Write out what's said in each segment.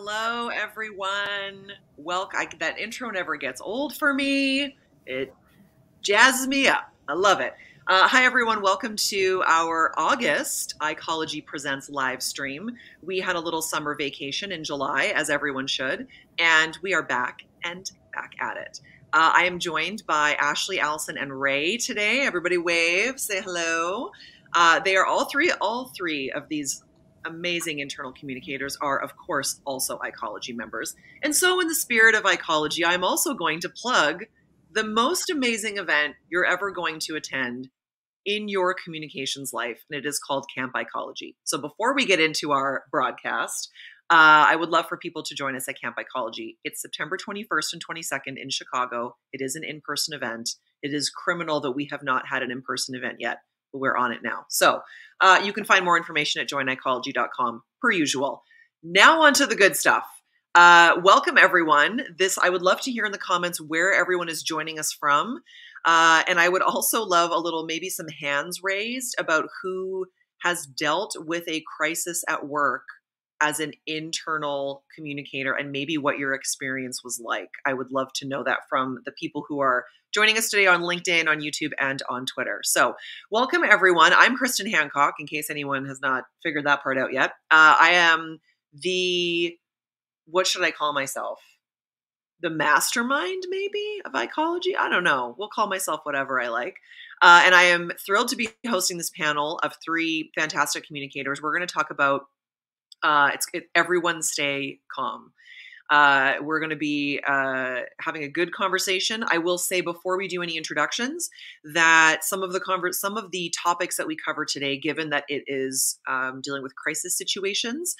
Hello, everyone. Welcome. That intro never gets old for me. It jazzes me up. I love it. Hi, everyone. Welcome to our August Ecology Presents live stream. We had a little summer vacation in July, as everyone should, and we are back and back at it. I am joined by Ashley, Allison, and Ray today. Everybody wave, say hello. They are all three of these amazing internal communicators are, of course, also Ecology members. And so in the spirit of Ecology, I'm also going to plug the most amazing event you're ever going to attend in your communications life, and it is called Camp Ecology. So before we get into our broadcast, I would love for people to join us at Camp Ecology. It's September 21st and 22nd in Chicago. It is an in-person event. It is criminal that we have not had an in-person event yet, but we're on it now. So you can find more information at joinecology.com per usual. Now on to the good stuff. Welcome, everyone. I would love to hear in the comments where everyone is joining us from. And I would also love a little, maybe some hands raised about who has dealt with a crisis at work as an internal communicator and maybe what your experience was like. I would love to know that from the people who are joining us today on LinkedIn, on YouTube, and on Twitter. So welcome, everyone. I'm Kristen Hancock, in case anyone has not figured that part out yet. I am what should I call myself? The mastermind, maybe, of Ecology? I don't know. We'll call myself whatever I like. And I am thrilled to be hosting this panel of three fantastic communicators. We're going to talk about everyone stay calm. We're going to be having a good conversation. I will say before we do any introductions that some of the topics that we cover today, given that it is dealing with crisis situations,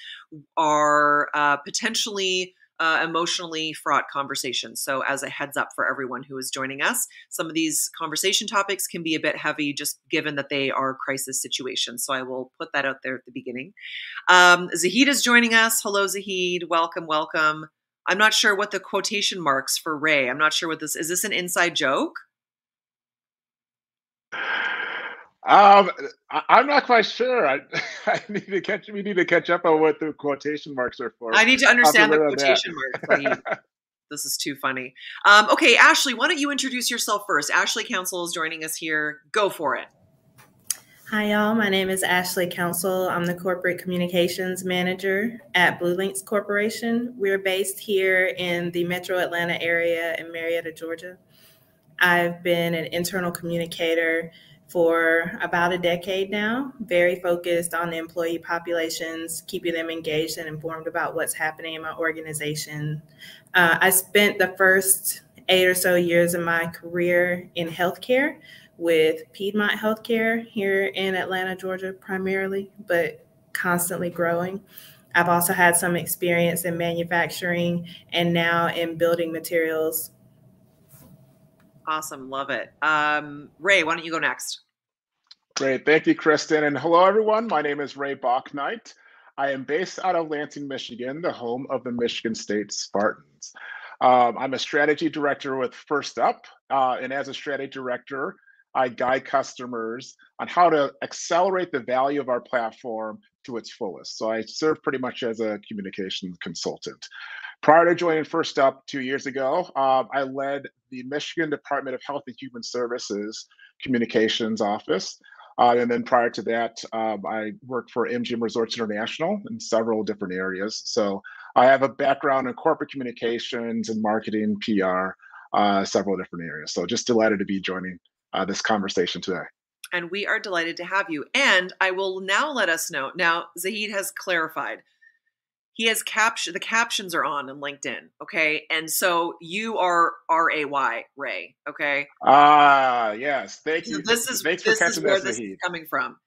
are potentially emotionally fraught conversations. So as a heads up for everyone who is joining us, some of these conversation topics can be a bit heavy just given that they are crisis situations. So I will put that out there at the beginning. Zahid is joining us. Hello, Zahid. Welcome, welcome. I'm not sure what the quotation marks for Ray. I'm not sure what this is. This an inside joke? I'm not quite sure. We need to catch up on what the quotation marks are for. I need to understand the quotation marks. This is too funny. Okay, Ashley, why don't you introduce yourself first? Ashley Council is joining us here. Go for it. Hi, y'all. My name is Ashley Council. I'm the Corporate Communications Manager at Blue Links Corporation. We're based here in the Metro Atlanta area in Marietta, Georgia. I've been an internal communicator for about a decade now, very focused on the employee populations, keeping them engaged and informed about what's happening in my organization. I spent the first 8 or so years of my career in healthcare with Piedmont Healthcare here in Atlanta, Georgia, primarily, but constantly growing. I've also had some experience in manufacturing and now in building materials. Awesome. Love it. Ray, why don't you go next? Great. Thank you, Kristen. And hello, everyone. My name is Ray Bachnight. I am based out of Lansing, Michigan, the home of the Michigan State Spartans. I'm a strategy director with First Up. And as a strategy director, I guide customers on how to accelerate the value of our platform to its fullest. So I serve pretty much as a communications consultant. Prior to joining First Up 2 years ago, I led the Michigan Department of Health and Human Services Communications Office. And then prior to that, I worked for MGM Resorts International in several different areas. So I have a background in corporate communications and marketing, PR, several different areas. So just delighted to be joining this conversation today. And we are delighted to have you. And I will now let us know. Now, Zahid has clarified. He has the captions are on LinkedIn, okay? And so you are R-A-Y, Ray, okay? Yes. Thank you. This is where this is coming from.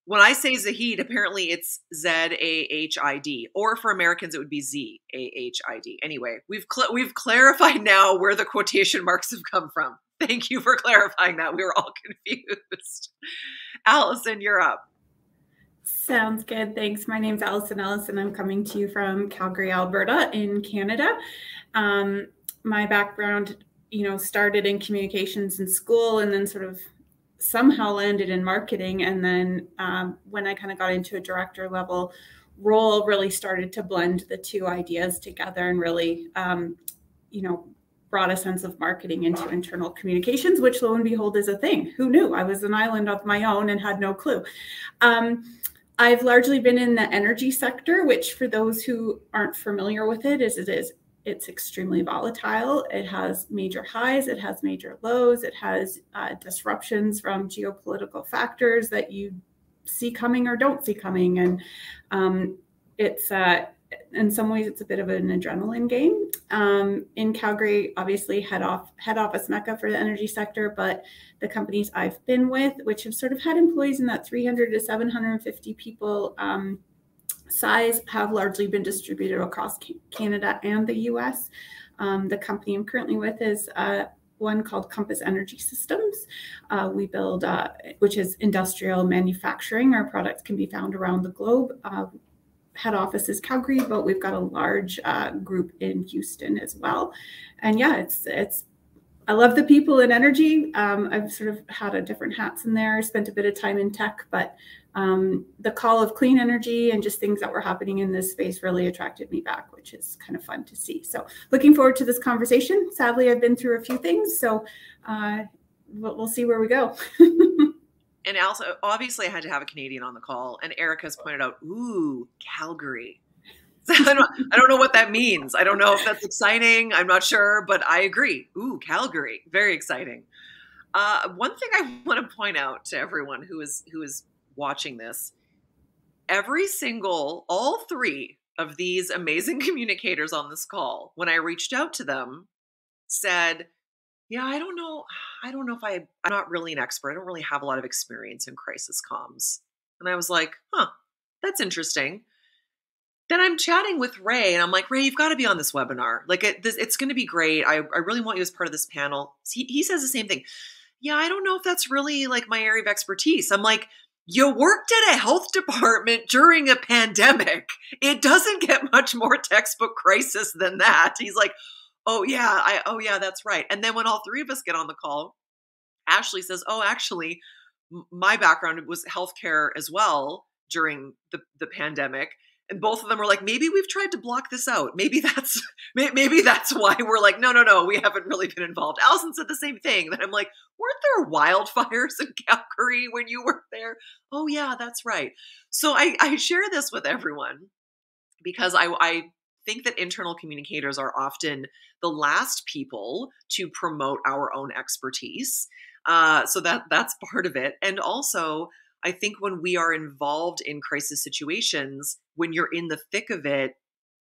When I say Zahid, apparently it's Z-A-H-I-D. Or for Americans, it would be Z-A-H-I-D. Anyway, we've clarified now where the quotation marks have come from. Thank you for clarifying that. We were all confused. Allison, you're up. Sounds good. Thanks. My name's Allison Ellis, and I'm coming to you from Calgary, Alberta in Canada. My background, started in communications in school and then sort of somehow landed in marketing. And then when I kind of got into a director level role really started to blend the two ideas together and really, brought a sense of marketing into internal communications, which lo and behold is a thing. Who knew? I was an island of my own and had no clue. I've largely been in the energy sector, which for those who aren't familiar with it, it's extremely volatile. It has major highs, it has major lows, it has disruptions from geopolitical factors that you see coming or don't see coming. And it's in some ways it's a bit of an adrenaline game. In Calgary, obviously head office mecca for the energy sector, but the companies I've been with, which have sort of had employees in that 300 to 750 people size, have largely been distributed across Canada and the US. The company I'm currently with is one called Compass Energy Systems. We build, which is industrial manufacturing. Our products can be found around the globe. Head office is Calgary, but we've got a large group in Houston as well. And yeah, I love the people in energy. I've sort of had different hats in there, spent a bit of time in tech, but the call of clean energy and just things that were happening in this space really attracted me back, which is kind of fun to see. So looking forward to this conversation. Sadly, I've been through a few things, so we'll see where we go. And also, obviously, I had to have a Canadian on the call, and Erica's pointed out, ooh, Calgary. I don't know what that means. I don't know if that's exciting. I'm not sure, but I agree. Ooh, Calgary, very exciting. One thing I want to point out to everyone who is watching this, all three of these amazing communicators on this call, when I reached out to them, said, yeah, I don't know if I'm not really an expert. I don't really have a lot of experience in crisis comms. And I was like, that's interesting. Then I'm chatting with Ray and I'm like, Ray, you've got to be on this webinar. Like it's going to be great. I really want you as part of this panel. He says the same thing. Yeah, I don't know if that's really like my area of expertise. I'm like, you worked at a health department during a pandemic. It doesn't get much more textbook crisis than that. He's like, oh yeah, that's right. And then when all three of us get on the call, Ashley says, oh, actually, my background was healthcare as well during the pandemic. And both of them were like, maybe we've tried to block this out. Maybe that's why we're like, no, we haven't really been involved. Allison said the same thing. That I'm like, weren't there wildfires in Calgary when you were there? Oh yeah, that's right. So I share this with everyone because I think that internal communicators are often the last people to promote our own expertise. So that's part of it. And also, I think when we are involved in crisis situations, when you're in the thick of it,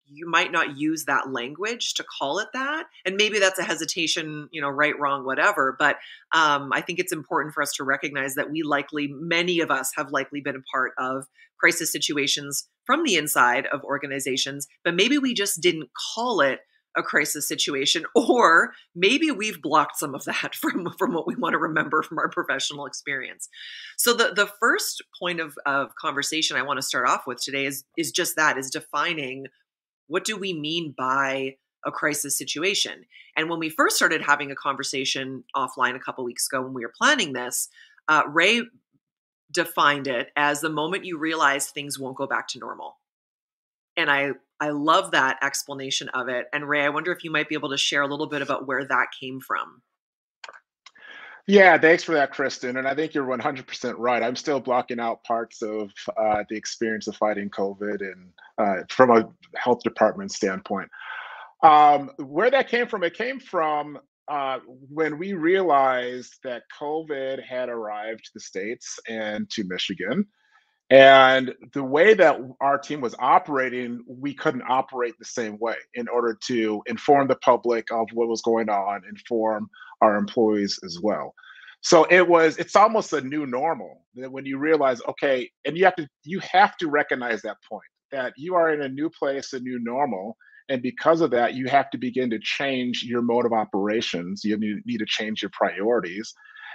you might not use that language to call it that. And maybe that's a hesitation, right, wrong, whatever. But I think it's important for us to recognize that many of us have likely been a part of crisis situations from the inside of organizations, but maybe we just didn't call it a crisis situation, or maybe we've blocked some of that from what we want to remember from our professional experience. So the first point of conversation I want to start off with today is just that, is defining what do we mean by a crisis situation. And when we first started having a conversation offline a couple weeks ago when we were planning this, Ray defined it as the moment you realize things won't go back to normal. And I love that explanation of it. And Ray, I wonder if you might be able to share a little bit about where that came from. Yeah, thanks for that, Kristen. And I think you're 100% right. I'm still blocking out parts of the experience of fighting COVID and from a health department standpoint. Where that came from, it came from when we realized that COVID had arrived to the States and to Michigan. And the way that our team was operating, we couldn't operate the same way in order to inform the public of what was going on, inform our employees as well. So it's almost a new normal that when you realize, okay, and you have to recognize that point that you are in a new place, a new normal. And because of that, you have to begin to change your mode of operations. You need to change your priorities.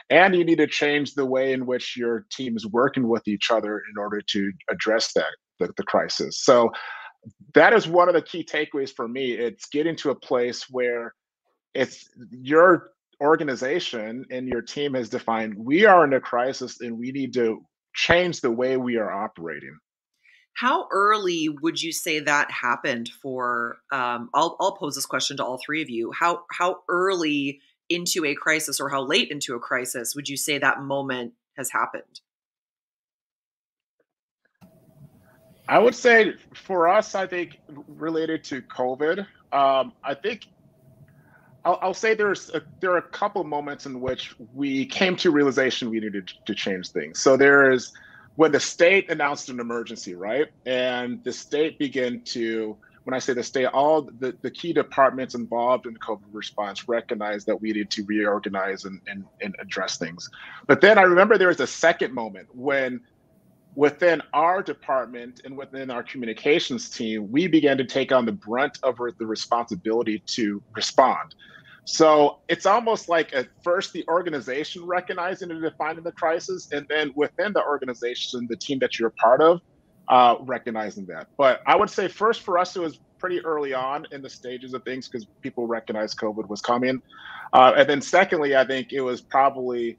And you need to change the way in which your team is working with each other in order to address the crisis. So that is one of the key takeaways for me. It's getting to a place where it's your organization and your team has defined, we are in a crisis and we need to change the way we are operating. How early would you say that happened for, I'll pose this question to all three of you. How early into a crisis or how late into a crisis would you say that moment has happened? I would say for us, I think related to COVID, I think I'll say there are a couple moments in which we came to realization we needed to change things. So there is when the state announced an emergency, right? And the state began to, when I say the state, all the key departments involved in the COVID response recognized that we needed to reorganize and address things. But then I remember there was a second moment when within our department and within our communications team, we began to take on the brunt of the responsibility to respond. So it's almost like at first the organization recognizing and defining the crisis, and then within the organization, the team that you're a part of, recognizing that. But I would say first for us, it was pretty early on in the stages of things because people recognized COVID was coming. And then secondly, I think it was probably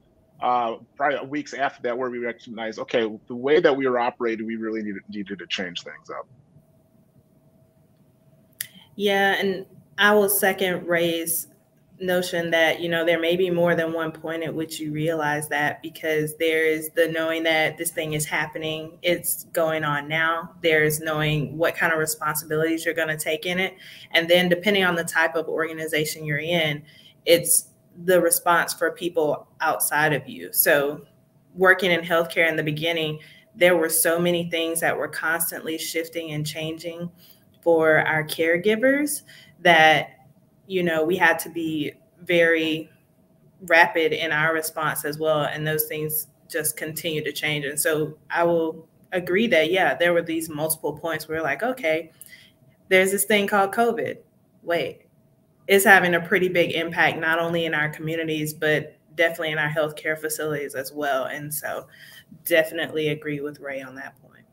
weeks after that where we recognized, okay, the way that we were operating, we really needed to change things up. Yeah, and I will second Ray's notion that, there may be more than one point at which you realize that, because there's the knowing that this thing is happening, it's going on now. There's knowing what kind of responsibilities you're going to take in it. And then depending on the type of organization you're in, it's the response for people outside of you. So working in healthcare in the beginning, there were so many things that were constantly shifting and changing for our caregivers that, we had to be very rapid in our response as well. And those things just continue to change. And so I will agree that, yeah, there were these multiple points where we're like, okay, there's this thing called COVID. Wait, it's having a pretty big impact, not only in our communities, but definitely in our healthcare facilities as well. And so definitely agree with Ray on that point.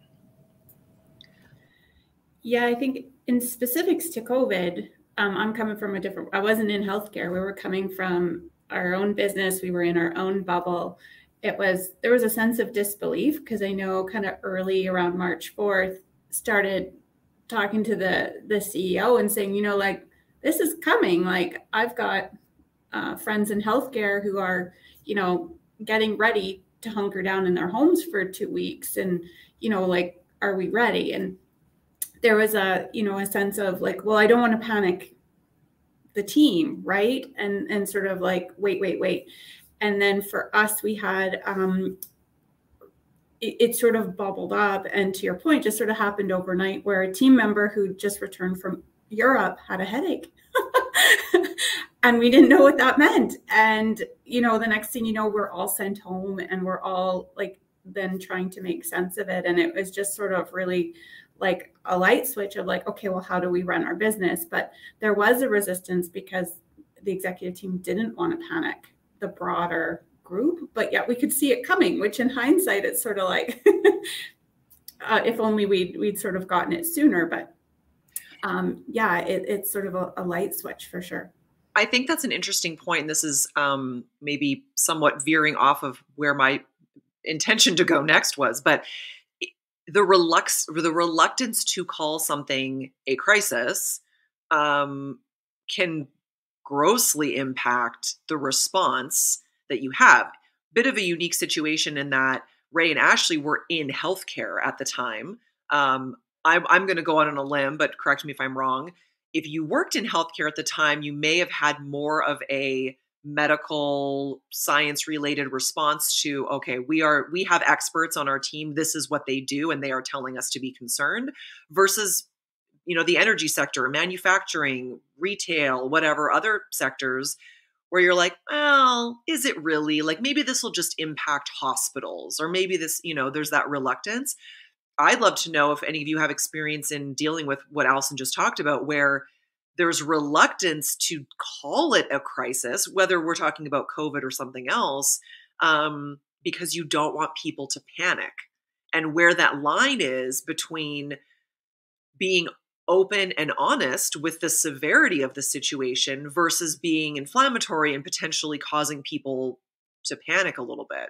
Yeah, I think in specifics to COVID, I'm coming from I wasn't in healthcare. We were coming from our own business. We were in our own bubble. There was a sense of disbelief because I know kind of early around March 4th, started talking to the CEO and saying, like, this is coming. Like, I've got friends in healthcare who are, getting ready to hunker down in their homes for 2 weeks. And, like, are we ready? And there was a sense of like, well, I don't want to panic the team, right? And sort of like, wait. And then for us, we had, it sort of bubbled up. And to your point, just sort of happened overnight where a team member who just returned from Europe had a headache. And we didn't know what that meant. And, the next thing you know, we're all sent home and we're all like then trying to make sense of it. And it was just sort of really like a light switch of like, okay, well, how do we run our business? But there was a resistance because the executive team didn't want to panic the broader group, but yet we could see it coming, which in hindsight, it's sort of like, if only we'd sort of gotten it sooner. But it's sort of a light switch for sure. I think that's an interesting point. And this is maybe somewhat veering off of where my intention to go next was, but the reluctance to call something a crisis can grossly impact the response that you have. Bit of a unique situation in that Ray and Ashley were in healthcare at the time. I'm going to go out on a limb, but correct me if I'm wrong. If you worked in healthcare at the time, you may have had more of a medical science related response to, okay, we have experts on our team. This is what they do. And they are telling us to be concerned versus, the energy sector, manufacturing, retail, whatever other sectors where you're like, well, is it really like, maybe this will just impact hospitals or maybe this, there's that reluctance. I'd love to know if any of you have experience in dealing with what Allison just talked about, where there's reluctance to call it a crisis, whether we're talking about COVID or something else, because you don't want people to panic. And where that line is between being open and honest with the severity of the situation versus being inflammatory and potentially causing people to panic a little bit.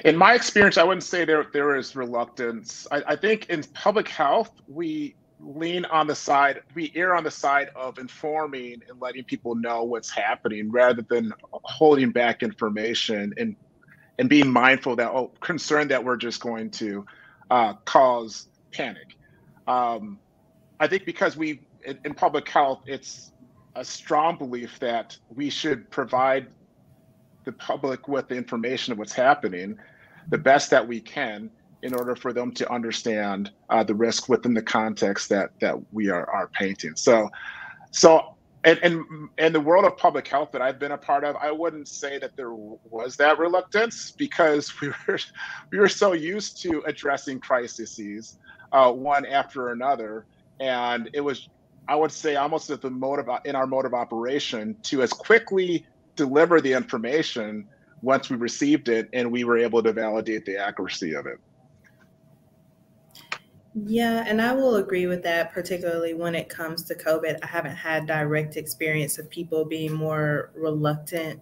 In my experience, I wouldn't say there is reluctance. I think in public health, we err on the side of informing and letting people know what's happening rather than holding back information and being mindful that, oh, concerned that we're just going to cause panic. Um, I think because in public health, it's a strong belief that we should provide the public with the information of what's happening the best that we can in order for them to understand the risk within the context that we are painting. So in the world of public health that I've been a part of, I wouldn't say that there was that reluctance because we were so used to addressing crises one after another, and it was, I would say, almost at the mode of in our mode of operation to as quickly deliver the information once we received it and we were able to validate the accuracy of it. Yeah, and I will agree with that, particularly when it comes to COVID. I haven't had direct experience of people being more reluctant,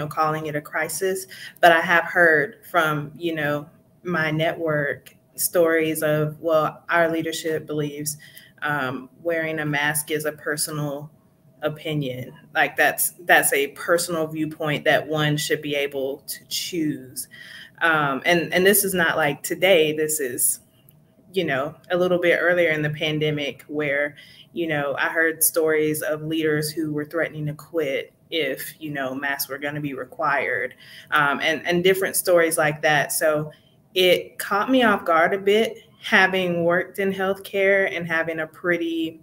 calling it a crisis, but I have heard from, my network stories of, well, our leadership believes wearing a mask is a personal opinion. Like that's a personal viewpoint that one should be able to choose. And this is not like today. This is a little bit earlier in the pandemic where, I heard stories of leaders who were threatening to quit if, masks were going to be required, and different stories like that. So it caught me off guard a bit, having worked in healthcare and having a pretty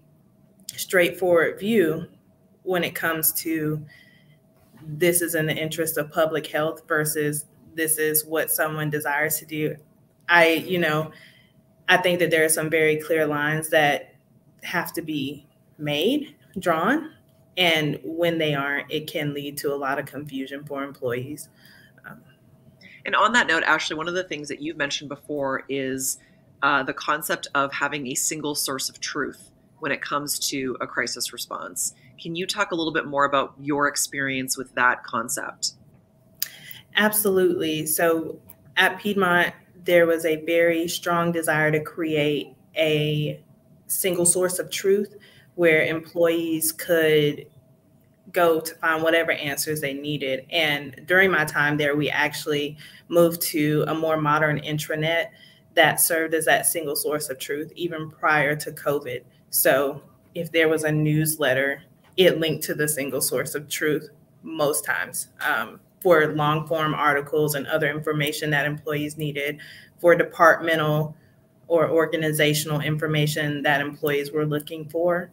straightforward view when it comes to this is in the interest of public health versus this is what someone desires to do. I think that there are some very clear lines that have to be drawn. And when they aren't, it can lead to a lot of confusion for employees. And on that note, Ashley, one of the things that you've mentioned before is the concept of having a single source of truth when it comes to a crisis response. Can you talk a little bit more about your experience with that concept? Absolutely. So at Piedmont, there was a very strong desire to create a single source of truth where employees could go to find whatever answers they needed. And during my time there, we actually moved to a more modern intranet that served as that single source of truth even prior to COVID. So if there was a newsletter, it linked to the single source of truth most times. For long form articles and other information that employees needed, for departmental or organizational information that employees were looking for,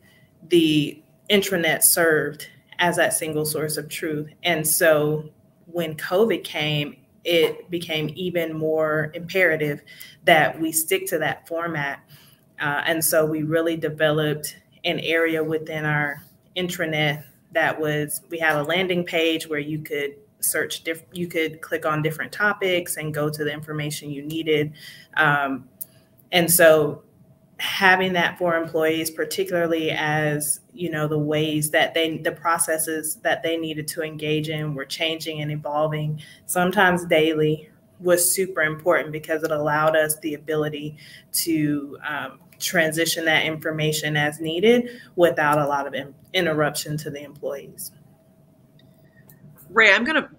the intranet served as that single source of truth. And so when COVID came, it became even more imperative that we stick to that format. And so we really developed an area within our intranet we had a landing page where you could you could click on different topics and go to the information you needed. And so having that for employees, particularly as, the ways that the processes that they needed to engage in were changing and evolving, sometimes daily, was super important because it allowed us the ability to transition that information as needed without a lot of interruption to the employees. Ray, I'm gonna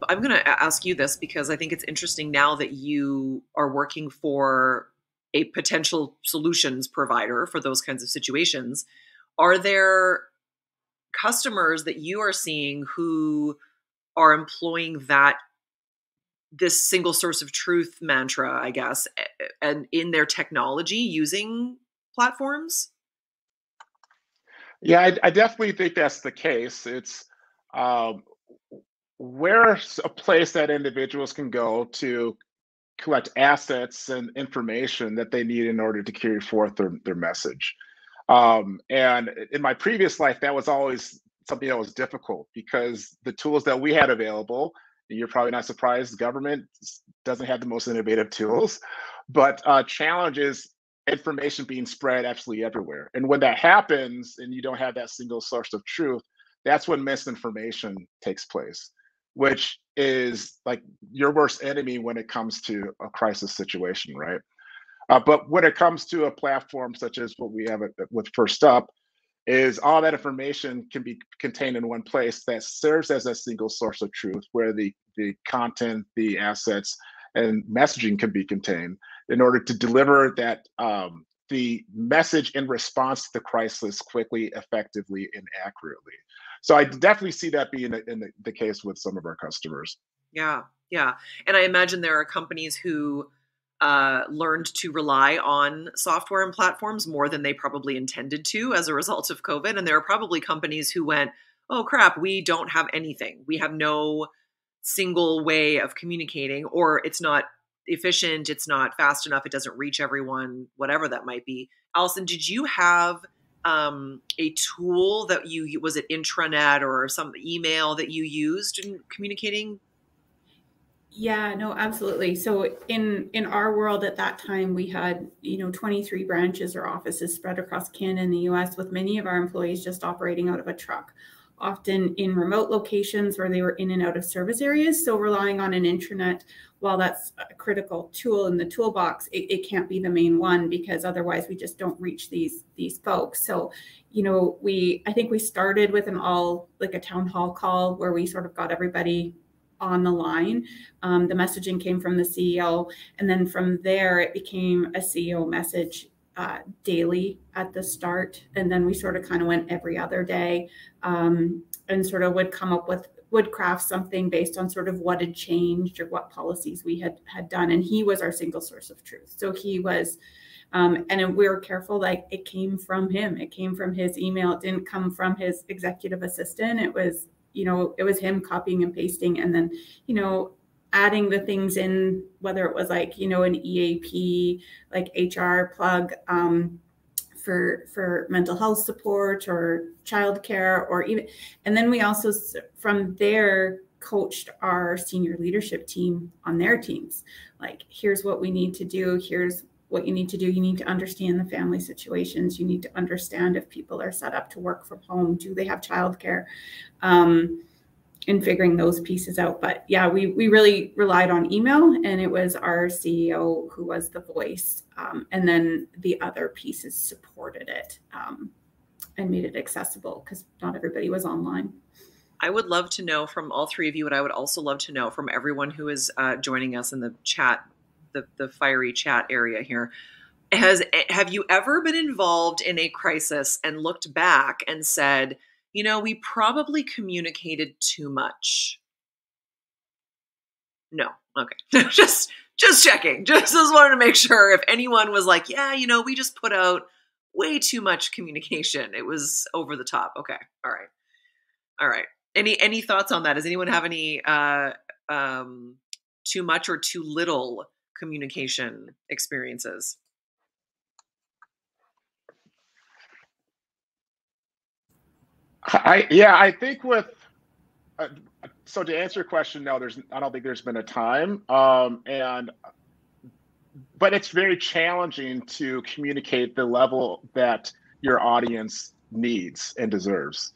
ask you this because I think it's interesting now that you are working for a potential solutions provider for those kinds of situations. Are there customers that you are seeing who are employing this single source of truth mantra, I guess, and in their technology using platforms? Yeah, I definitely think that's the case. It's where's a place that individuals can go to collect assets and information that they need in order to carry forth their message. And in my previous life, that was always something that was difficult because the tools that we had available, and you're probably not surprised, the government doesn't have the most innovative tools, but challenges information being spread absolutely everywhere. And when that happens and you don't have that single source of truth, that's when misinformation takes place, which is like your worst enemy when it comes to a crisis situation, right? But when it comes to a platform such as what we have with First Up, is all that information can be contained in one place that serves as a single source of truth, where the content, the assets, and messaging can be contained in order to deliver that the message in response to the crisis quickly, effectively, and accurately. So I definitely see that being in the case with some of our customers. Yeah, yeah. And I imagine there are companies who learned to rely on software and platforms more than they probably intended to as a result of COVID. And there are probably companies who went, oh crap, we don't have anything. We have no single way of communicating, or it's not efficient, it's not fast enough, it doesn't reach everyone, whatever that might be. Allison, did you have a tool that was it intranet or some email that you used in communicating? Yeah, no, absolutely. So in our world at that time, we had 23 branches or offices spread across Canada and the U.S., with many of our employees just operating out of a truck, often in remote locations where they were in and out of service areas. So relying on an intranet, while that's a critical tool in the toolbox, it can't be the main one, because otherwise we just don't reach these folks. So I think we started with a town hall call where we sort of got everybody on the line. The messaging came from the CEO, and then from there it became a CEO message daily at the start, and then we sort of kind of went every other day, and sort of would craft something based on sort of what had changed or what policies we had done. And he was our single source of truth. So he was, and we were careful, like it came from him. It came from his email. It didn't come from his executive assistant. It was him copying and pasting, and then, adding the things in, whether it was like, an EAP, like HR plug, for mental health support or childcare, or even, and then we also from there coached our senior leadership team on their teams. Like, here's what we need to do. Here's what you need to do. You need to understand the family situations. You need to understand if people are set up to work from home. Do they have childcare? And figuring those pieces out. But yeah, we really relied on email, and it was our CEO who was the voice. And then the other pieces supported it, and made it accessible, because not everybody was online. I would love to know from all three of you, and I would also love to know from everyone who is joining us in the chat, the fiery chat area here. Have you ever been involved in a crisis and looked back and said, we probably communicated too much? No. Okay. just checking. Just wanted to make sure if anyone was like, yeah, we just put out way too much communication. It was over the top. Okay. All right. All right. Any thoughts on that? Does anyone have any too much or too little communication experiences? I think so to answer your question, no, I don't think there's been a time, but it's very challenging to communicate the level that your audience needs and deserves,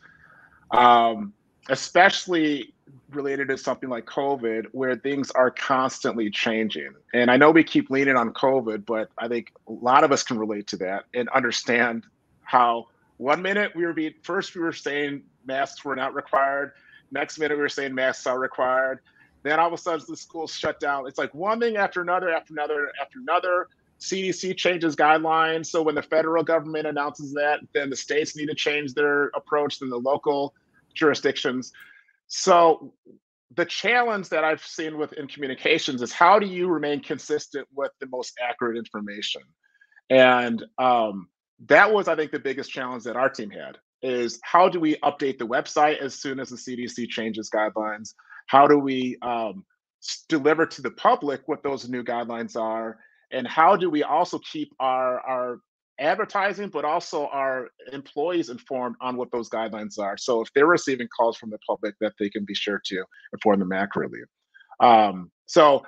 especially related to something like COVID, where things are constantly changing. And I know we keep leaning on COVID, but I think a lot of us can relate to that and understand how 1 minute we were saying masks were not required. Next minute we were saying masks are required. Then all of a sudden the schools shut down. It's like one thing after another, after another, after another. CDC changes guidelines. So when the federal government announces that, then the states need to change their approach, then the local jurisdictions. So the challenge that I've seen in communications is, how do you remain consistent with the most accurate information? And that was, I think, the biggest challenge that our team had, is how do we update the website as soon as the CDC changes guidelines? How do we deliver to the public what those new guidelines are? And how do we also keep our advertising, but also our employees informed on what those guidelines are? So if they're receiving calls from the public, that they can be sure to inform them accurately. So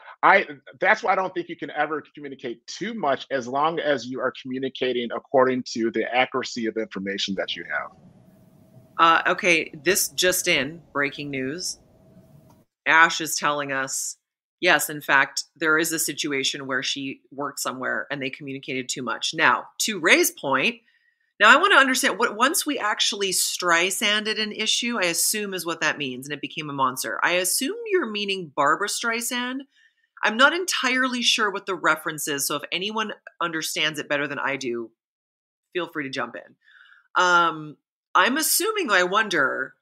that's why I don't think you can ever communicate too much, as long as you are communicating according to the accuracy of the information that you have. Okay, this just in, breaking news. Ash is telling us, yes, in fact, there is a situation where she worked somewhere and they communicated too much. Now, to Ray's point, now I want to understand what once we actually Streisanded an issue, I assume is what that means, and it became a monster. I assume you're meaning Barbara Streisand. I'm not entirely sure what the reference is, so if anyone understands it better than I do, feel free to jump in. I'm assuming, I wonder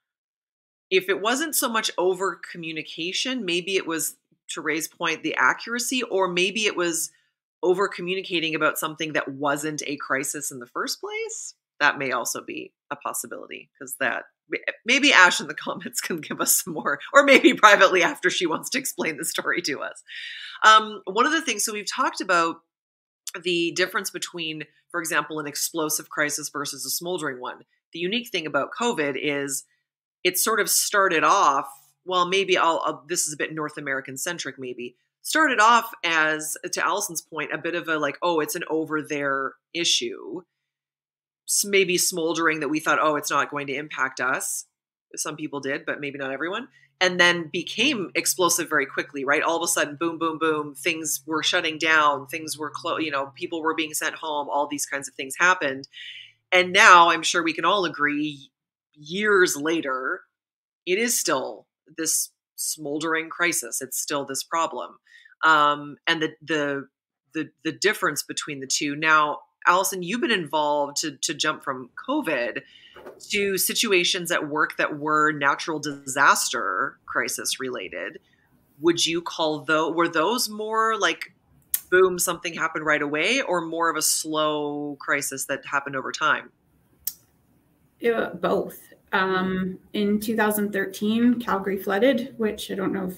if it wasn't so much over communication, maybe it was, to Ray's point, the accuracy, or maybe it was over communicating about something that wasn't a crisis in the first place. That may also be a possibility, because that maybe Ash in the comments can give us some more, or maybe privately after she wants to explain the story to us. One of the things, so we've talked about the difference between, for example, an explosive crisis versus a smoldering one. The unique thing about COVID is it sort of started off, well, maybe this is a bit North American centric, maybe started off as, to Allison's point, a bit of a like, oh, it's an over there issue. Maybe smoldering that we thought, oh, it's not going to impact us. Some people did, but maybe not everyone. And then became explosive very quickly, right? All of a sudden, boom, boom, boom, things were shutting down, things were closed, people were being sent home, all these kinds of things happened. And now I'm sure we can all agree, years later, it is still this smoldering crisis. It's still this problem. And the difference between the two. Now, Allison, you've been involved to jump from COVID to situations at work that were natural disaster crisis related. Would you call were those more like, boom, something happened right away, or more of a slow crisis that happened over time? Yeah, both. In 2013, Calgary flooded, which I don't know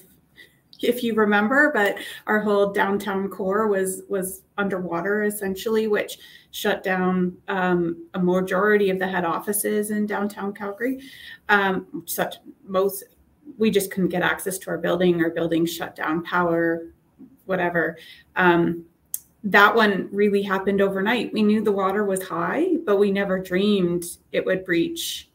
if you remember, but our whole downtown core was underwater essentially, which shut down a majority of the head offices in downtown Calgary. We just couldn't get access to our building. Our building shut down, power, whatever. That one really happened overnight. We knew the water was high, but we never dreamed it would breach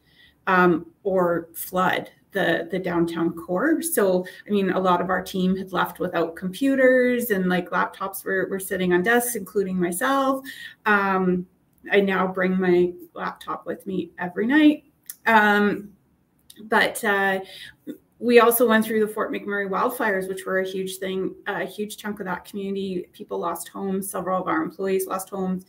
or flood the downtown core. So, I mean, a lot of our team had left without computers, and like laptops were sitting on desks, including myself. I now bring my laptop with me every night. But we also went through the Fort McMurray wildfires, which were a huge thing, a huge chunk of that community. People lost homes. Several of our employees lost homes.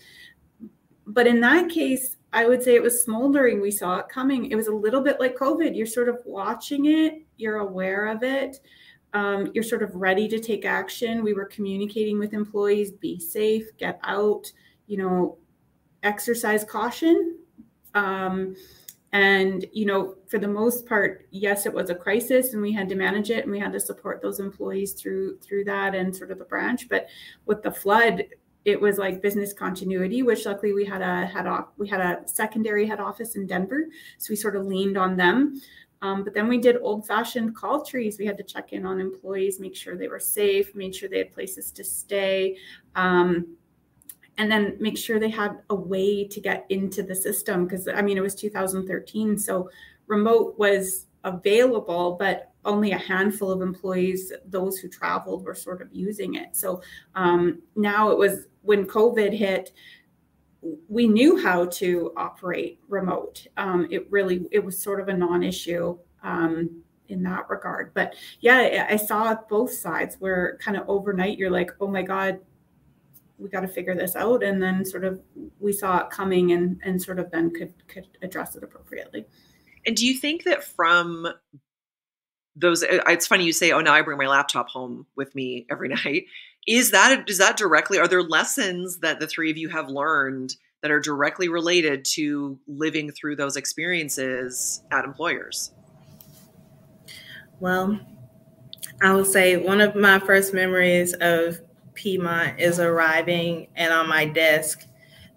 But in that case, I would say it was smoldering. We saw it coming. It was a little bit like COVID. You're sort of watching it. You're aware of it. You're sort of ready to take action. We were communicating with employees, be safe, get out, exercise caution. And, for the most part, yes, it was a crisis and we had to manage it and we had to support those employees through that and sort of the branch. But with the flood, it was like business continuity, which luckily we had a secondary head office in Denver. So we sort of leaned on them. But then we did old-fashioned call trees. We had to check in on employees, make sure they were safe, made sure they had places to stay. And then make sure they had a way to get into the system. Because, it was 2013. So remote was available, but only a handful of employees, those who traveled, were sort of using it. So now it was, when COVID hit, we knew how to operate remote. It was sort of a non-issue in that regard. But yeah, I saw both sides where kind of overnight you're like, oh my God, we got to figure this out. And then sort of we saw it coming and sort of then could address it appropriately. And do you think that from those, it's funny you say, oh, now I bring my laptop home with me every night. Is that directly, are there lessons that the three of you have learned that are directly related to living through those experiences at employers? Well, I would say one of my first memories of Piedmont is arriving, and on my desk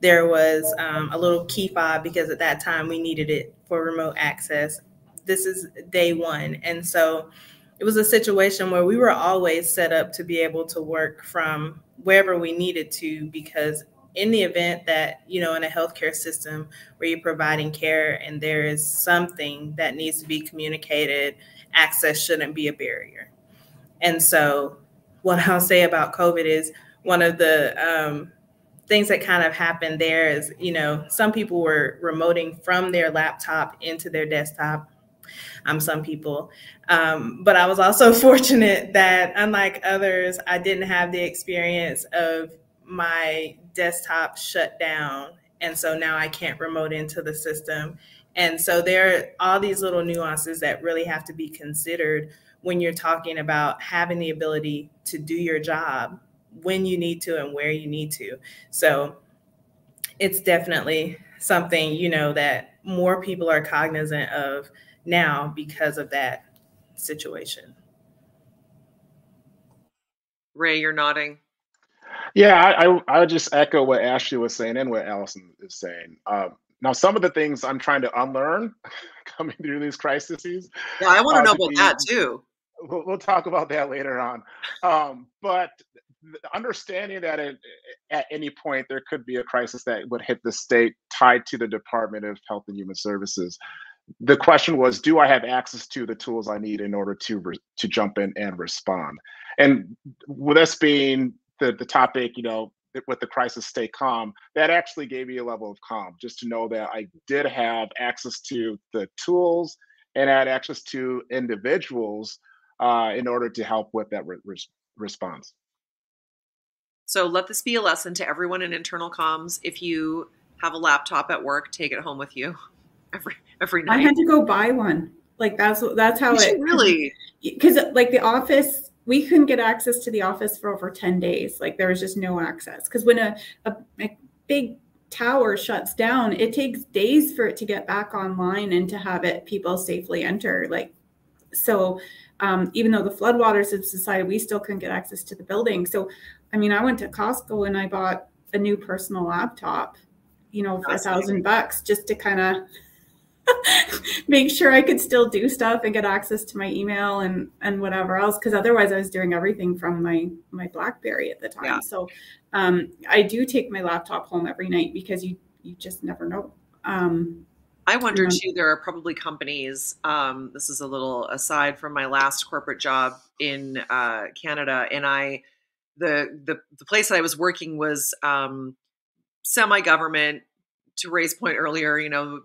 there was a little key fob, because at that time we needed it for remote access. This is day one. And so it was a situation where we were always set up to be able to work from wherever we needed to, because in the event that, in a healthcare system where you're providing care and there is something that needs to be communicated, access shouldn't be a barrier. And so what I'll say about COVID is one of the things that kind of happened there is, some people were remoting from their laptop into their desktop. Some people. But I was also fortunate that, unlike others, I didn't have the experience of my desktop shut down. And so now I can't remote into the system. And so there are all these little nuances that really have to be considered when you're talking about having the ability to do your job when you need to and where you need to. So it's definitely something, that more people are cognizant of now because of that situation. Ray, you're nodding. Yeah, I would just echo what Ashley was saying and what Allison is saying. Now, some of the things I'm trying to unlearn coming through these crises. Yeah, I want to know about that too. We'll talk about that later on. But understanding that at any point there could be a crisis that would hit the state tied to the Department of Health and Human Services. The question was, do I have access to the tools I need in order to jump in and respond? And with us being the topic, with the crisis, stay calm, that actually gave me a level of calm, just to know that I did have access to the tools and had access to individuals in order to help with that response. So let this be a lesson to everyone in internal comms. If you have a laptop at work, take it home with you every night. I had to go buy one. Like that's how it really, because like the office, we couldn't get access to the office for over 10 days. Like there was just no access, because when a big tower shuts down, it takes days for it to get back online and to have people safely enter. Like, so even though the floodwaters have subsided, we still couldn't get access to the building. So, I mean, I went to Costco and I bought a new personal laptop, for $1,000 just to kind of make sure I could still do stuff and get access to my email and whatever else. Because otherwise I was doing everything from my BlackBerry at the time. Yeah. So I do take my laptop home every night because you just never know. I wonder too, there are probably companies, this is a little aside from my last corporate job in Canada, and the place that I was working was semi-government. To Ray's point earlier,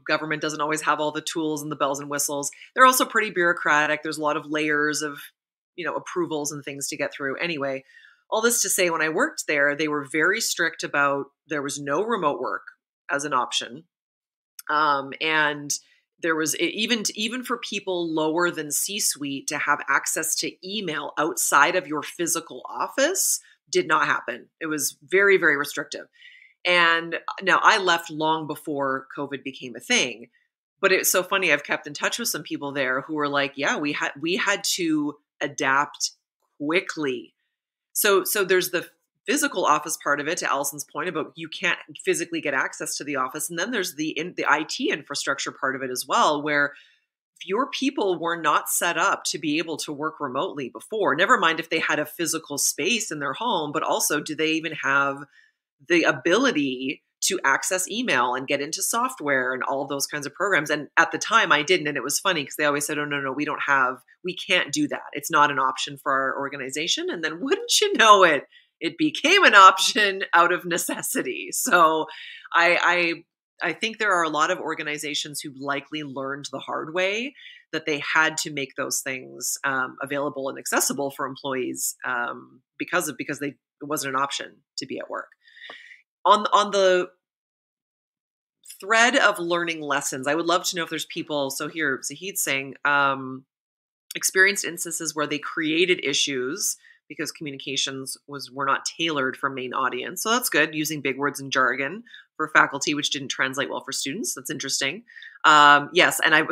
government doesn't always have all the tools and the bells and whistles. They're also pretty bureaucratic. There's a lot of layers of, approvals and things to get through. Anyway, all this to say, when I worked there, they were very strict about, there was no remote work as an option. And there was even for people lower than C-suite to have access to email outside of your physical office did not happen. It was very, very restrictive. And now I left long before COVID became a thing, but it's so funny. I've kept in touch with some people there who were like, yeah, we had to adapt quickly. So there's the physical office part of it, to Allison's point about you can't physically get access to the office. And then there's the IT infrastructure part of it as well, where if your people were not set up to be able to work remotely before, never mind if they had a physical space in their home, but also do they even have the ability to access email and get into software and all of those kinds of programs. And at the time I didn't. And it was funny because they always said, oh, no, we can't do that. It's not an option for our organization. And then wouldn't you know it, it became an option out of necessity. So I think there are a lot of organizations who likely learned the hard way that they had to make those things available and accessible for employees because it wasn't an option to be at work. On the thread of learning lessons, I would love to know if there's people, so here Zahid's saying, experienced instances where they created issues because communications were not tailored for main audience. So that's good, using big words and jargon for faculty, which didn't translate well for students. That's interesting. Yes, and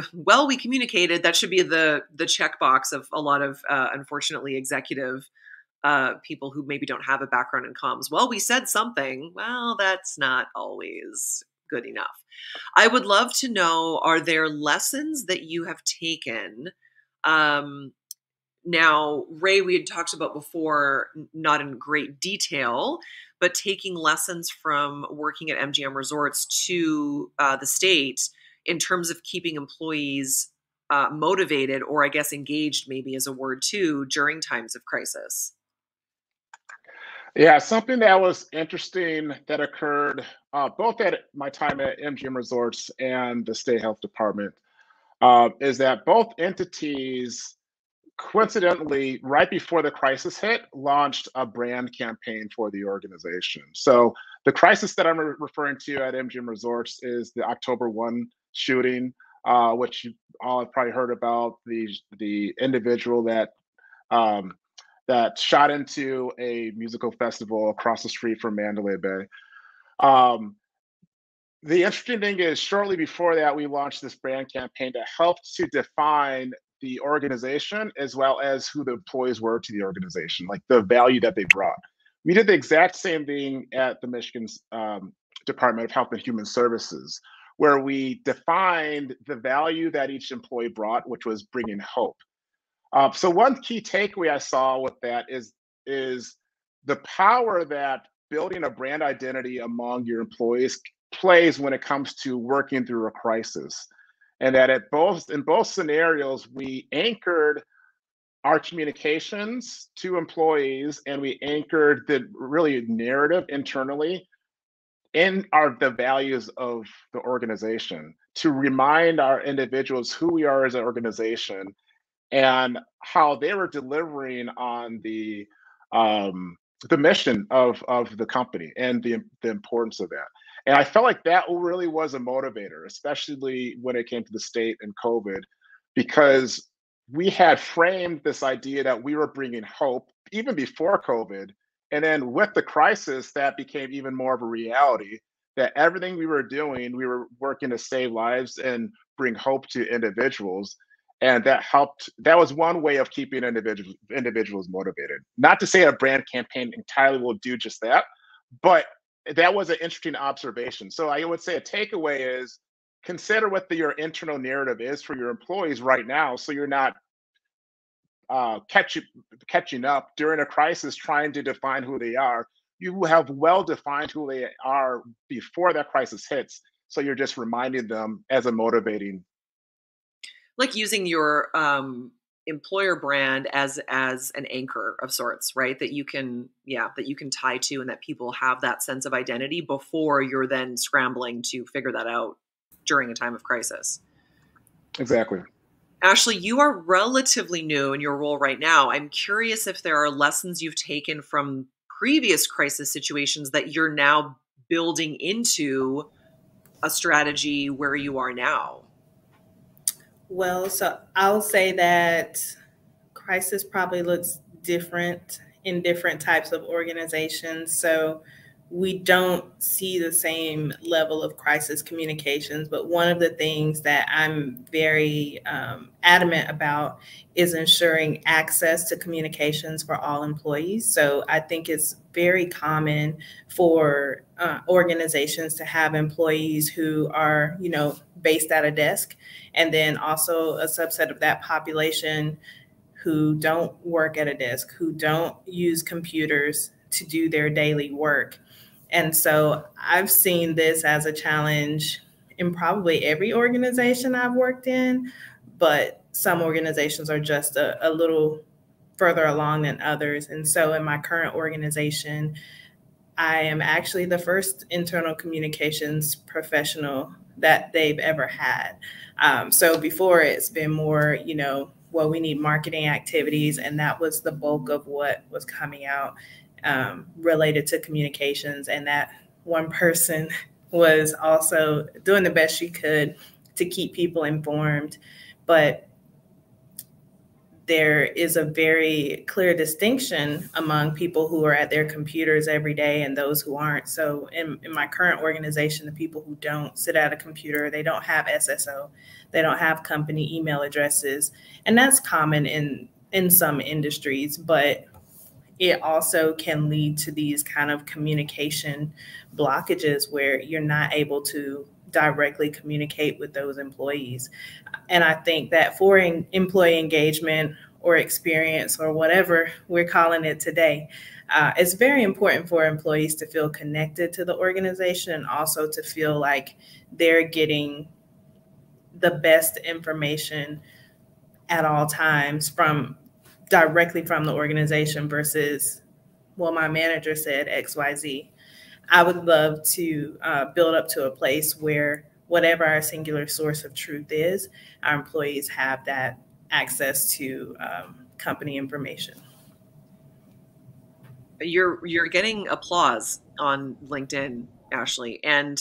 we communicated. That should be the checkbox of a lot of, unfortunately, executive people who maybe don't have a background in comms. Well, we said something. Well, that's not always good enough. I would love to know, are there lessons that you have taken Now, Ray, we had talked about before, not in great detail, but taking lessons from working at MGM Resorts to the state in terms of keeping employees motivated, or I guess engaged maybe is a word too, during times of crisis. Yeah, something that was interesting that occurred both at my time at MGM Resorts and the State Health Department is that both entities coincidentally, right before the crisis hit, launched a brand campaign for the organization. So the crisis that I'm referring to at MGM Resorts is the October 1 shooting, which you all have probably heard about, the individual um, that shot into a musical festival across the street from Mandalay Bay. Um, the interesting thing is, shortly before that, we launched this brand campaign that helped to define the organization as well as who the employees were to the organization, like the value that they brought. We did the exact same thing at the Michigan Department of Health and Human Services, where we defined the value that each employee brought, which was bringing hope. So one key takeaway I saw with that is the power that building a brand identity among your employees plays when it comes to working through a crisis, and that in both scenarios we anchored our communications to employees and we anchored the really narrative internally in the values of the organization to remind our individuals who we are as an organization and how they were delivering on the mission of the company and the importance of that. And I felt like that really was a motivator, especially when it came to the state and COVID, because we had framed this idea that we were bringing hope even before COVID. And then with the crisis, that became even more of a reality that everything we were doing, we were working to save lives and bring hope to individuals. And that helped. That was one way of keeping individuals motivated. Not to say a brand campaign entirely will do just that, but that was an interesting observation. So I would say a takeaway is consider what your internal narrative is for your employees right now, so you're not catching up during a crisis trying to define who they are. You have well defined who they are before that crisis hits, so you're just reminding them as a motivating. Like using your employer brand as an anchor of sorts, right? That you can tie to, and that people have that sense of identity before you're then scrambling to figure that out during a time of crisis. Exactly. Ashley, you are relatively new in your role right now. I'm curious if there are lessons you've taken from previous crisis situations that you're now building into a strategy where you are now. Well, so I'll say that crisis probably looks different in different types of organizations. So we don't see the same level of crisis communications. But one of the things that I'm very adamant about is ensuring access to communications for all employees. So I think it's very common for organizations to have employees who are, based at a desk, and then also a subset of that population who don't work at a desk, who don't use computers to do their daily work. And so I've seen this as a challenge in probably every organization I've worked in, but some organizations are just a little further along than others. And so in my current organization, I am actually the first internal communications professional that they've ever had. So before, it's been more, well, we need marketing activities, and that was the bulk of what was coming out related to communications. And that one person was also doing the best she could to keep people informed. But there is a very clear distinction among people who are at their computers every day and those who aren't. So in my current organization, the people who don't sit at a computer, they don't have SSO, they don't have company email addresses. And that's common in some industries, but it also can lead to these kind of communication blockages where you're not able to directly communicate with those employees. And I think that for employee engagement or experience or whatever we're calling it today. It's very important for employees to feel connected to the organization and also to feel like they're getting the best information at all times directly from the organization versus, well, my manager said XYZ. I would love to build up to a place where whatever our singular source of truth is, our employees have that access to company information. You're getting applause on LinkedIn, Ashley, and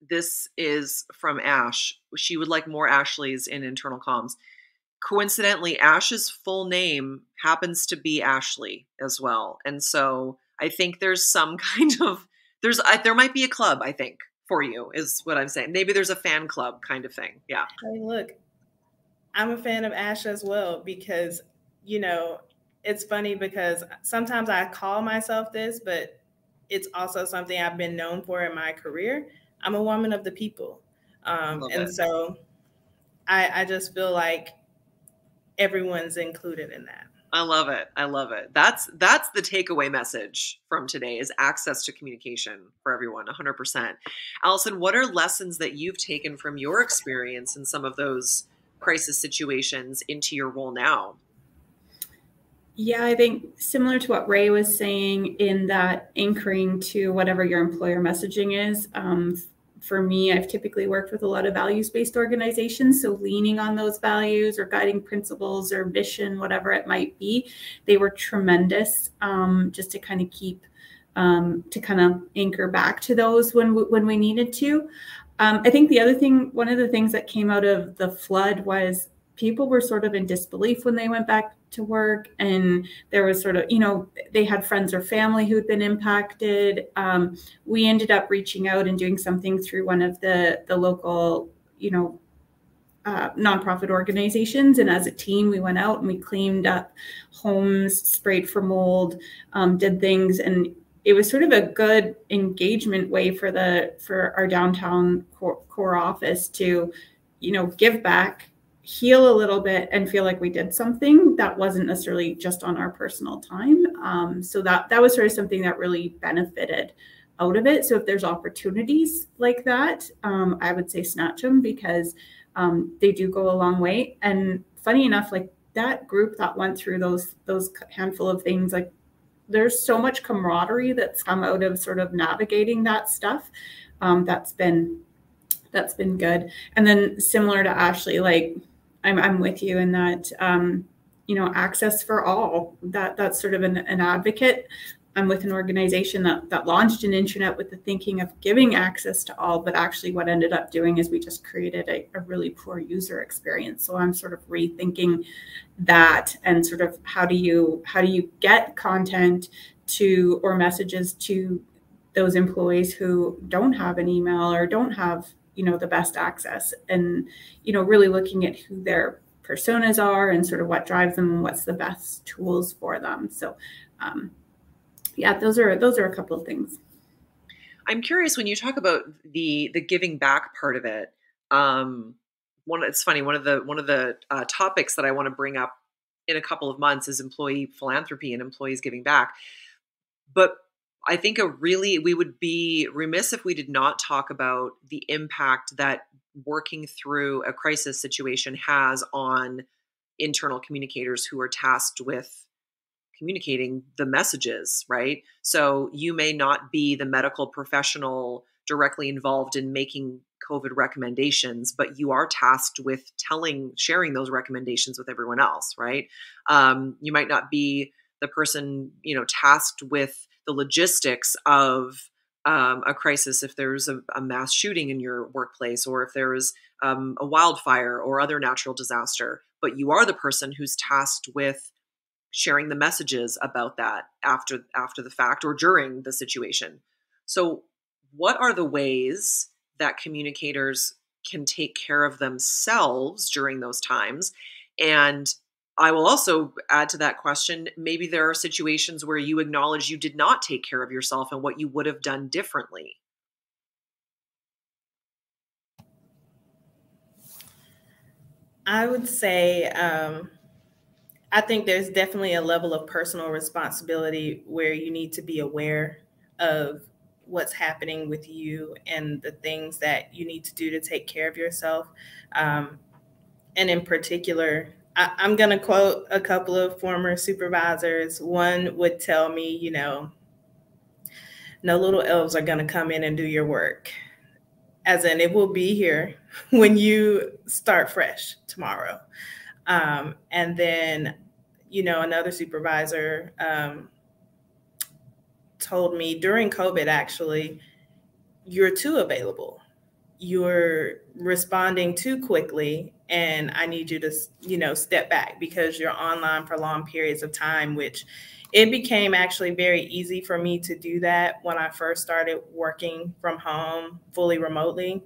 this is from Ash. She would like more Ashleys in internal comms. Coincidentally, Ash's full name happens to be Ashley as well, and so I think there's some kind of there might be a club, I think, for you, is what I'm saying. Maybe there's a fan club kind of thing. Yeah. Hey, look, I'm a fan of Ash as well because, it's funny because sometimes I call myself this, but it's also something I've been known for in my career. I'm a woman of the people. So I just feel like everyone's included in that. I love it. I love it. That's the takeaway message from today is access to communication for everyone, 100%. Allison, what are lessons that you've taken from your experience in some of those crisis situations into your role now? Yeah, I think similar to what Ray was saying in that anchoring to whatever your employer messaging is. For me, I've typically worked with a lot of values-based organizations. So leaning on those values or guiding principles or mission, whatever it might be, they were tremendous just to kind of anchor back to those when we needed to. I think one of the things that came out of the flood was people were sort of in disbelief when they went back to work, and there was sort of, they had friends or family who'd been impacted. We ended up reaching out and doing something through one of the local, nonprofit organizations. And as a team, we went out and we cleaned up homes, sprayed for mold, did things. And it was sort of a good engagement way for our downtown core office to, give back, heal a little bit, and feel like we did something that wasn't necessarily just on our personal time. So that was sort of something that really benefited out of it. So if there's opportunities like that, I would say snatch them because they do go a long way. And funny enough, like that group that went through those handful of things, like there's so much camaraderie that's come out of sort of navigating that stuff. That's been good. And then similar to Ashley, like I'm with you in that, access for all, that's sort of an advocate. I'm with an organization that launched an intranet with the thinking of giving access to all, but actually what ended up doing is we just created a really poor user experience. So I'm sort of rethinking that and sort of how do you get content to or messages to those employees who don't have an email or don't have the best access, and really looking at who their personas are and sort of what drives them and what's the best tools for them. So those are a couple of things. I'm curious when you talk about the giving back part of it. It's funny, one of the topics that I want to bring up in a couple of months is employee philanthropy and employees giving back. But I think we would be remiss if we did not talk about the impact that working through a crisis situation has on internal communicators who are tasked with communicating the messages, right? So you may not be the medical professional directly involved in making COVID recommendations, but you are tasked with sharing those recommendations with everyone else, right? You might not be the person, tasked with the logistics of a crisis if there's a mass shooting in your workplace or if there is a wildfire or other natural disaster, but you are the person who's tasked with sharing the messages about that after the fact or during the situation. So what are the ways that communicators can take care of themselves during those times? And I will also add to that question, maybe there are situations where you acknowledge you did not take care of yourself and what you would have done differently. I would say I think there's definitely a level of personal responsibility where you need to be aware of what's happening with you and the things that you need to do to take care of yourself. And in particular, I'm going to quote a couple of former supervisors. One would tell me, you know, no little elves are going to come in and do your work. As in, it will be here when you start fresh tomorrow. And then, you know, another supervisor told me during COVID, actually, you're too available. You're responding too quickly, and I need you to, you know, step back because you're online for long periods of time, which it became actually very easy for me to do that when I first started working from home fully remotely.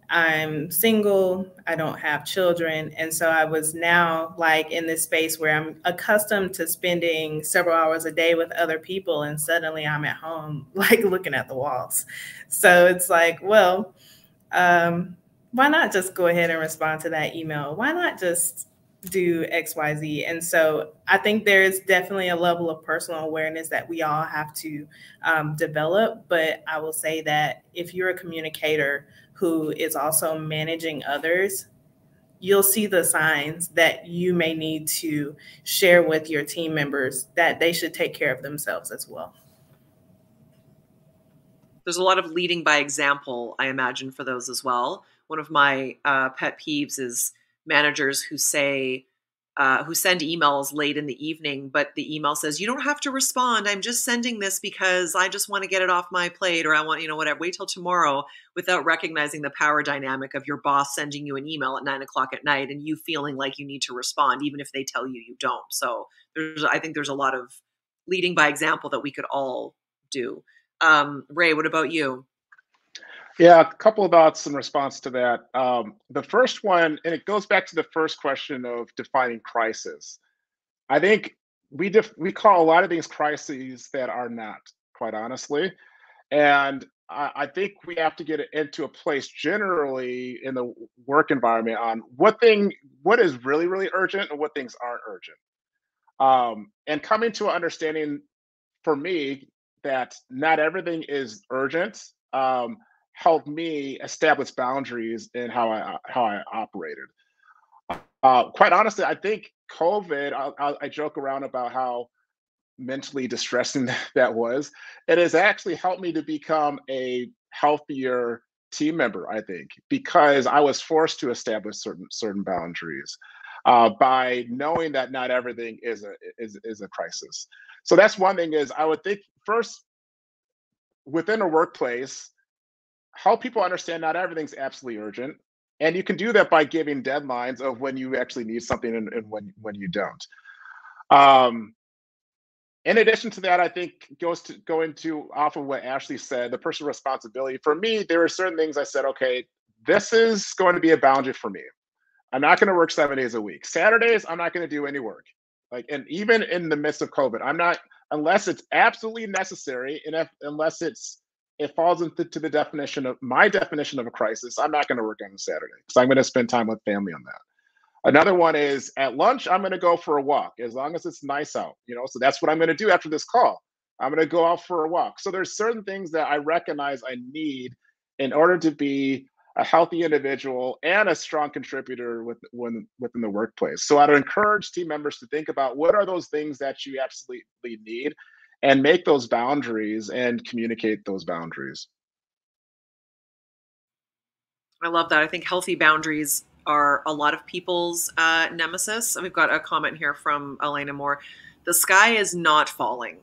I'm single, I don't have children. And so I was now like in this space where I'm accustomed to spending several hours a day with other people. And suddenly I'm at home, like looking at the walls. So it's like, well, why not just go ahead and respond to that email? Why not just do XYZ? And so I think there's definitely a level of personal awareness that we all have to develop. But I will say that if you're a communicator who is also managing others, you'll see the signs that you may need to share with your team members that they should take care of themselves as well. There's a lot of leading by example, I imagine, for those as well. One of my pet peeves is managers who say, who send emails late in the evening, but the email says, you don't have to respond. I'm just sending this because I just want to get it off my plate, or I want, you know, whatever, wait till tomorrow, without recognizing the power dynamic of your boss sending you an email at 9 o'clock at night and you feeling like you need to respond, even if they tell you you don't. So I think there's a lot of leading by example that we could all do. Ray, what about you? Yeah, a couple of thoughts in response to that. The first one, and it goes back to the first question of defining crisis. I think we call a lot of things crises that are not, quite honestly. And I think we have to get into a place generally in the work environment on what is really, really urgent and what things aren't urgent. And coming to an understanding for me that not everything is urgent helped me establish boundaries in how I operated. Quite honestly, I think COVID. I joke around about how mentally distressing that was. It has actually helped me to become a healthier team member, I think, because I was forced to establish certain boundaries by knowing that not everything is a crisis. So that's one thing. Is I would think first within a workplace, help people understand not everything's absolutely urgent, and you can do that by giving deadlines of when you actually need something and when you don't. Um, In addition to that, I think going to off of what Ashley said, the personal responsibility. For me, there are certain things I said, okay, this is going to be a boundary for me. I'm not going to work 7 days a week. Saturdays, I'm not going to do any work. Like, and even in the midst of COVID, I'm not, unless it's absolutely necessary, and unless it falls into the definition of my definition of a crisis, I'm not going to work on a Saturday because I'm going to spend time with family on that. Another one is at lunch, I'm going to go for a walk as long as it's nice out, you know. So that's what I'm going to do after this call. I'm going to go out for a walk. So there's certain things that I recognize I need in order to be a healthy individual and a strong contributor within the workplace. So I'd encourage team members to think about what are those things that you absolutely need and make those boundaries and communicate those boundaries. I love that. I think healthy boundaries are a lot of people's nemesis. We've got a comment here from Elena Moore. The sky is not falling.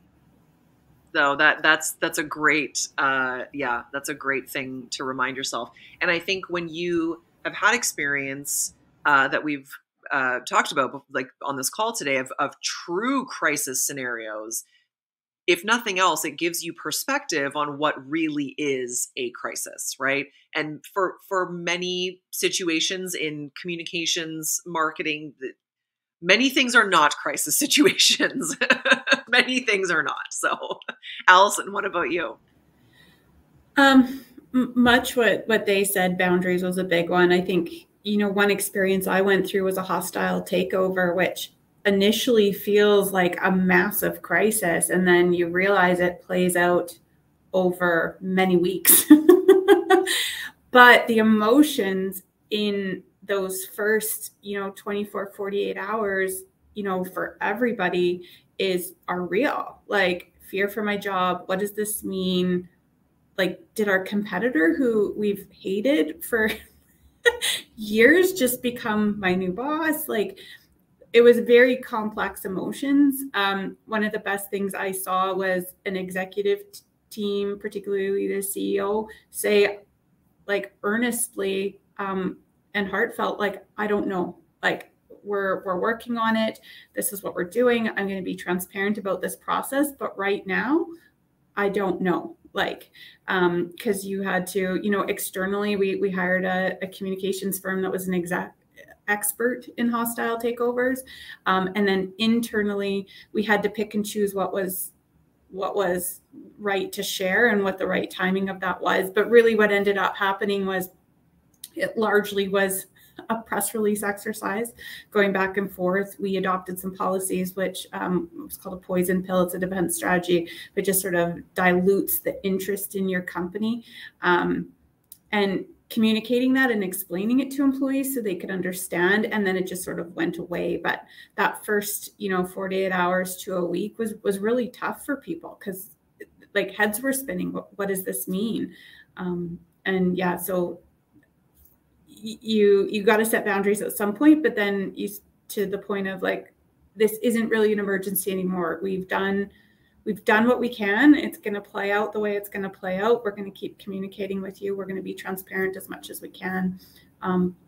So that's a great that's a great thing to remind yourself. And I think when you have had experience that we've talked about, like on this call today, of true crisis scenarios, if nothing else, it gives you perspective on what really is a crisis, right? And for many situations in communications, marketing, many things are not crisis situations. Many things are not. So, Allison, what about you? Much what they said, boundaries was a big one. I think, you know, one experience I went through was a hostile takeover, which initially feels like a massive crisis, and then you realize it plays out over many weeks. But the emotions in those first, 24, 48 hours, for everybody are real. Like fear for my job. What does this mean? Like, did our competitor who we've hated for years just become my new boss? Like, it was very complex emotions. One of the best things I saw was an executive team, particularly the CEO, say, like, earnestly and heartfelt, like, I don't know, like, we're working on it. This is what we're doing. I'm going to be transparent about this process, but right now, I don't know. Like, because you had to, externally, we hired a communications firm that was an expert in hostile takeovers, and then internally, we had to pick and choose what was right to share and what the right timing of that was. But really, what ended up happening was it largely was a press release exercise going back and forth. We adopted some policies, which was called a poison pill. It's a defense strategy, but just sort of dilutes the interest in your company. And communicating that and explaining it to employees so they could understand. And then it just sort of went away. But that first, 48 hours to a week was really tough for people because like heads were spinning. What does this mean? And yeah, so you got to set boundaries at some point, but then you to the point of like, this isn't really an emergency anymore. We've done what we can. It's going to play out the way it's going to play out. We're going to keep communicating with you. We're going to be transparent as much as we can.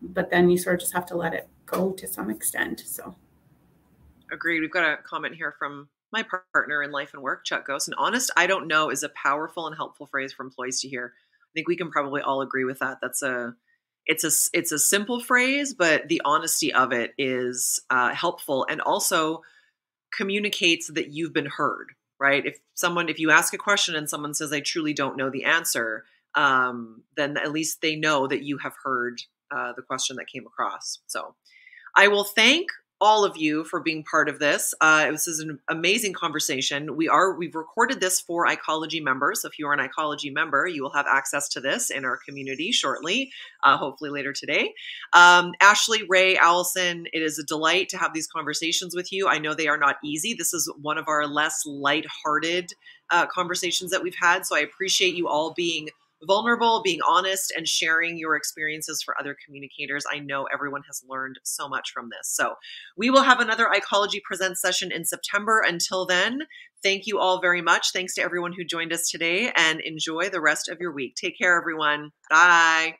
But then you sort of just have to let it go to some extent. So. Agreed. We've got a comment here from my partner in life and work, Chuck Ghost. And honest, I don't know is a powerful and helpful phrase for employees to hear. I think we can probably all agree with that. It's a simple phrase, but the honesty of it is helpful and also communicates that you've been heard, right? If you ask a question and someone says, I truly don't know the answer, then at least they know that you have heard the question that came across. So I will thank all of you for being part of this. This is an amazing conversation. We've recorded this for Ecology members. So if you are an Ecology member, you will have access to this in our community shortly, hopefully later today. Ashley, Ray, Allison, it is a delight to have these conversations with you. I know they are not easy. This is one of our less lighthearted conversations that we've had. So I appreciate you all being vulnerable, being honest, and sharing your experiences for other communicators. I know everyone has learned so much from this. So we will have another Ecology Presents session in September. Until then, thank you all very much. Thanks to everyone who joined us today, and enjoy the rest of your week. Take care, everyone. Bye.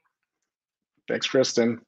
Thanks, Kristen.